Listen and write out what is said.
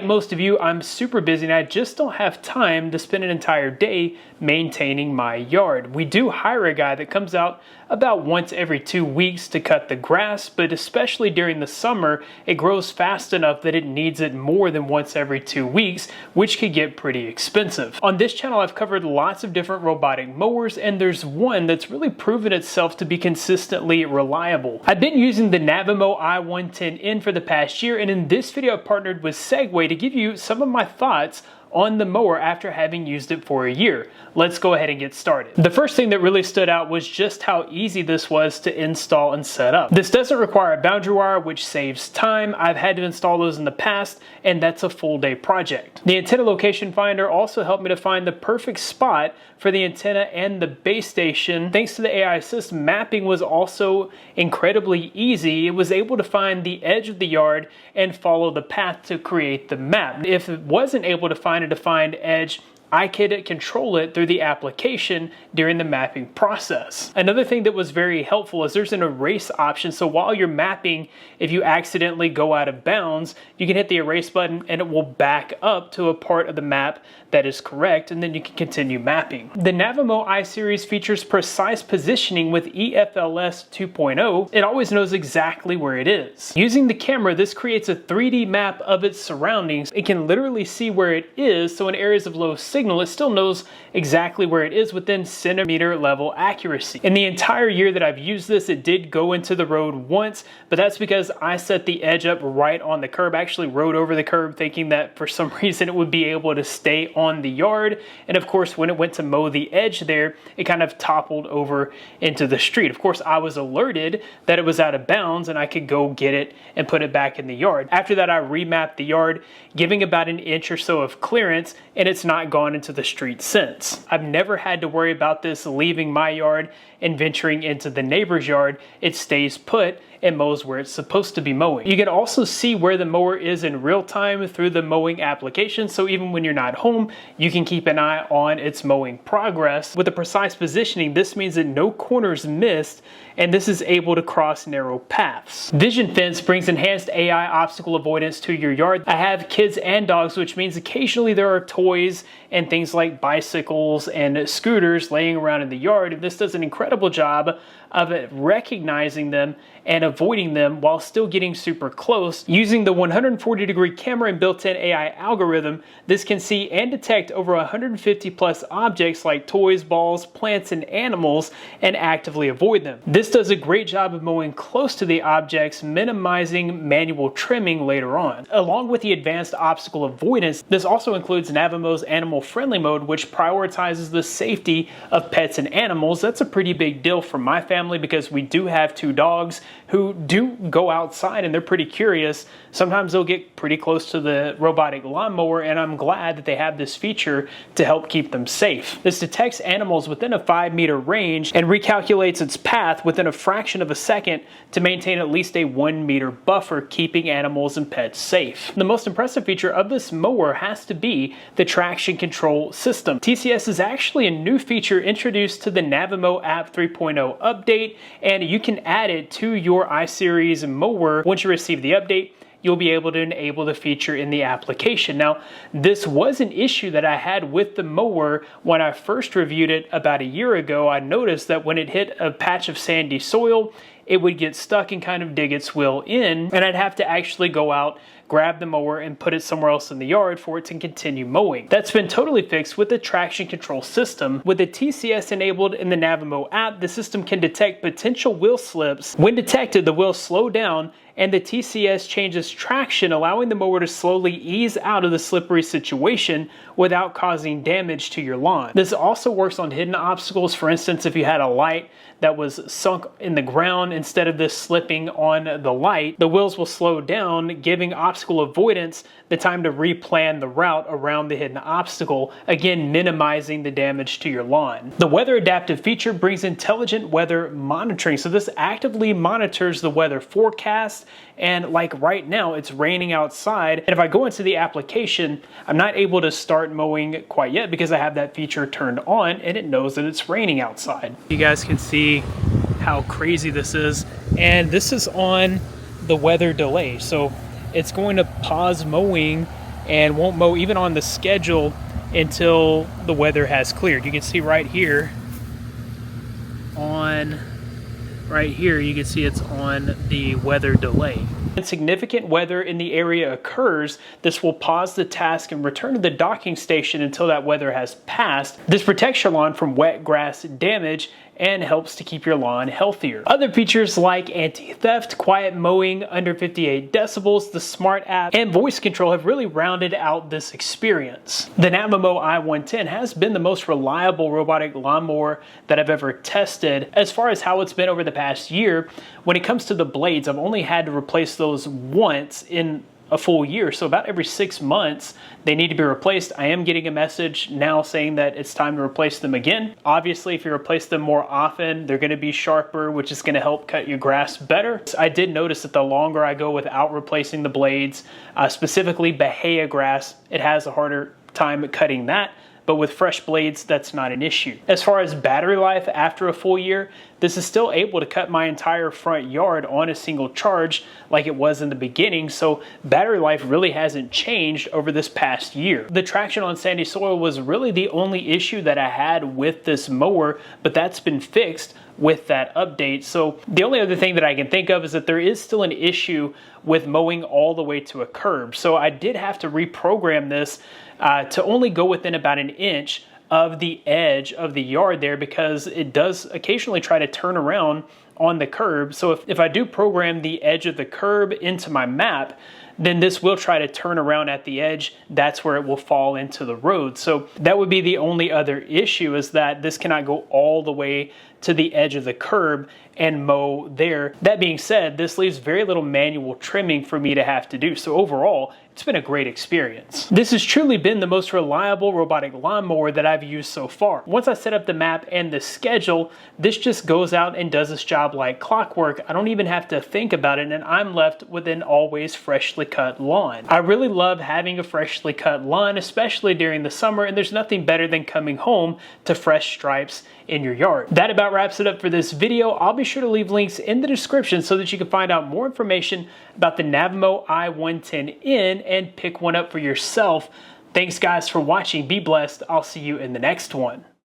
most of you, I'm super busy and I just don't have time to spend an entire day maintaining my yard. We do hire a guy that comes out about once every 2 weeks to cut the grass, but especially during the summer, it grows fast enough that it needs it more than once every 2 weeks, which could get pretty expensive. On this channel, I've covered lots of different robotic mowers, and there's one that's really proven itself to be consistently reliable. I've been using the Navimow i110N for the past year, and in this video, I've partnered with Segway to give you some of my thoughts on the mower after having used it for a year. Let's go ahead and get started. The first thing that really stood out was just how easy this was to install and set up. This doesn't require a boundary wire, which saves time. I've had to install those in the past, and that's a full day project. The antenna location finder also helped me to find the perfect spot for the antenna and the base station. Thanks to the AI assist, mapping was also incredibly easy. It was able to find the edge of the yard and follow the path to create the map. If it wasn't able to find a defined edge, I could control it through the application during the mapping process. Another thing that was very helpful is there's an erase option. So while you're mapping, if you accidentally go out of bounds, you can hit the erase button and it will back up to a part of the map that is correct, and then you can continue mapping. The Navimow I-Series features precise positioning with EFLS 2.0. It always knows exactly where it is. Using the camera, this creates a 3D map of its surroundings. It can literally see where it is, so in areas of low signal, it still knows exactly where it is within centimeter level accuracy. In the entire year that I've used this, it did go into the road once, but that's because I set the edge up right on the curb. I actually rode over the curb thinking that for some reason it would be able to stay on the yard. And of course, when it went to mow the edge there, it kind of toppled over into the street. Of course, I was alerted that it was out of bounds and I could go get it and put it back in the yard. After that, I remapped the yard, giving about an inch or so of clearance, and it's not gone into the street since. I've never had to worry about this leaving my yard and venturing into the neighbor's yard. It stays put and mows where it's supposed to be mowing. You can also see where the mower is in real time through the mowing application, so even when you're not home, you can keep an eye on its mowing progress. With the precise positioning, this means that no corners missed, and this is able to cross narrow paths. Vision Fence brings enhanced AI obstacle avoidance to your yard. I have kids and dogs, which means occasionally there are toys and things like bicycles and scooters laying around in the yard, and this does an incredible job of recognizing them and avoiding them while still getting super close. Using the 140-degree camera and built-in AI algorithm, this can see and detect over 150 plus objects like toys, balls, plants, and animals and actively avoid them. This does a great job of mowing close to the objects, minimizing manual trimming later on. Along with the advanced obstacle avoidance, this also includes Navimow's animal-friendly mode, which prioritizes the safety of pets and animals. That's a pretty big deal for my family because we do have 2 dogs who do go outside and they're pretty curious. Sometimes they'll get pretty close to the robotic lawnmower, and I'm glad that they have this feature to help keep them safe. This detects animals within a 5-meter range and recalculates its path within a fraction of a second to maintain at least a 1-meter buffer, keeping animals and pets safe. The most impressive feature of this mower has to be the traction control system. TCS is actually a new feature introduced to the Navimow app 3.0 update, and you can add it to your I-Series mower. Once you receive the update, you'll be able to enable the feature in the application. Now, this was an issue that I had with the mower when I first reviewed it about a year ago. I noticed that when it hit a patch of sandy soil, it would get stuck and kind of dig its wheel in, and I'd have to actually go out, grab the mower, and put it somewhere else in the yard for it to continue mowing. That's been totally fixed with the traction control system. With the TCS enabled in the Navimow app, the system can detect potential wheel slips. When detected, the wheels slow down and the TCS changes traction, allowing the mower to slowly ease out of the slippery situation without causing damage to your lawn. This also works on hidden obstacles. For instance, if you had a light that was sunk in the ground, instead of this slipping on the light, the wheels will slow down, giving obstacle avoidance the time to replan the route around the hidden obstacle, again minimizing the damage to your lawn. The weather adaptive feature brings intelligent weather monitoring, so this actively monitors the weather forecast, and like right now it's raining outside, and if I go into the application, I'm not able to start mowing quite yet because I have that feature turned on and it knows that it's raining outside. You guys can see how crazy this is, and this is on the weather delay, so it's going to pause mowing and won't mow even on the schedule until the weather has cleared. You can see right here you can see it's on the weather delay. When significant weather in the area occurs, this will pause the task and return to the docking station until that weather has passed. This protects your lawn from wet grass damage and helps to keep your lawn healthier. Other features like anti-theft, quiet mowing under 58 decibels, the smart app, and voice control have really rounded out this experience. The Navimow i110 has been the most reliable robotic lawnmower that I've ever tested. As far as how it's been over the past year, when it comes to the blades, I've only had to replace those once in a full year, so about every 6 months they need to be replaced. I am getting a message now saying that it's time to replace them again. Obviously, if you replace them more often, they're going to be sharper, which is going to help cut your grass better. I did notice that the longer I go without replacing the blades, specifically Bahia grass, it has a harder time at cutting that. But with fresh blades, that's not an issue. As far as battery life after a full year, this is still able to cut my entire front yard on a single charge like it was in the beginning, so battery life really hasn't changed over this past year. The traction on sandy soil was really the only issue that I had with this mower, but that's been fixed with that update. So the only other thing that I can think of is that there is still an issue with mowing all the way to a curb. So I did have to reprogram this to only go within about an inch of the edge of the yard there, because it does occasionally try to turn around on the curb. So if I do program the edge of the curb into my map, then this will try to turn around at the edge. That's where it will fall into the road. So that would be the only other issue, is that this cannot go all the way to the edge of the curb and mow there. That being said, this leaves very little manual trimming for me to have to do. So overall, it's been a great experience. This has truly been the most reliable robotic lawnmower that I've used so far. Once I set up the map and the schedule, this just goes out and does its job like clockwork. I don't even have to think about it, and I'm left with an always freshly cut lawn. I really love having a freshly cut lawn, especially during the summer, and there's nothing better than coming home to fresh stripes in your yard. That about wraps it up for this video. I'll be sure to leave links in the description so that you can find out more information about the Navimow i110N and pick one up for yourself. Thanks guys for watching. Be blessed. I'll see you in the next one.